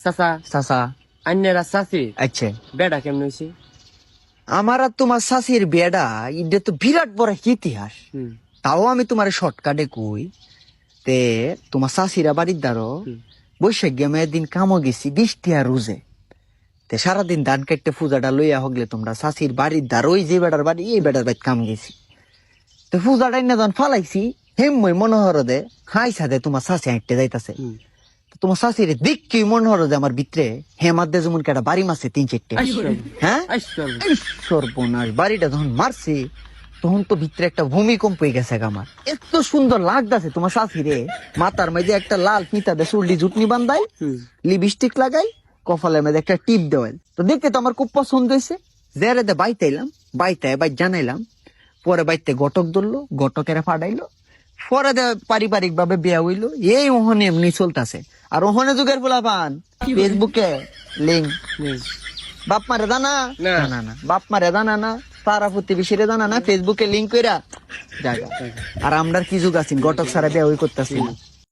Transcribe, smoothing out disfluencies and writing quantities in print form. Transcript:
চাচা চাচা আন্যেরা চাচি আচ্ছা বেড়া কেমন হয়েছে? আমার আর তোমার চাচির বেড়া এটা তো বিরাট বড় একটা ইতিহাস। তাও আমি তোমার শর্টকাটে কই তে তোমার চাচিরা বাড়ির দ্বারো বৈশাখ গেমে দিন কামো গেছি 20 টিয়া রোজে তে সারাদিন ধান কাটতে পূজাটা লইয়া হগলে তোমরা চাচির বাড়ির দ্বার ওই যে বেড়ার বাড়ি এই বেড়ার বাড়ি কাম গেছি তো পূজাটা না যখন ফালাইছি হেমই মনোহর দে হাই সাদে তোমার চাচি হাঁটতে যাইতাছে তোমার শাশুড়ি দেখি মনে হলো যে আমার ভিতরে হেমাদ্দে যেমন একটা বাড়ি মারছে 3-4টে। হ্যাঁ সর্বনাশ বাড়িটা যখন মারছে তখন তো ভিতরে একটা ভূমিকম্প হয়ে গেছে আমার। এত সুন্দর লাগতেছে তোমার শাশুড়ি মাথার মধ্যে একটা লাল ফিতা দিয়ে চুল্লি জুটনি বান্ধাই লিপস্টিক লাগাই কপালের মধ্যে একটা টিপ দেওয়াল তো দেখতে তো আমার খুব পছন্দ হয়েছে। জেরে দে বাইতে এলাম বাইতে বাইর জানাইলাম পরে বাইতে ঘটক ধরলো ঘটকেরা ফাটাইলো পরে পারিবারিক ভাবে বিয়া হইলো এই ওহনে এমনি চলতেছে। আর ওহনে যুগের বলা পান ফেসবুকে লিঙ্ক বাপ মারে জানা না না না বাপ মারে জানা না পাড়া প্রতিবেশীরে জানা না ফেসবুকে লিঙ্ক কইরা জায়গা। আর আমরা কি যুগ আছি ঘটক সারা বিয়া হই করতেছি না।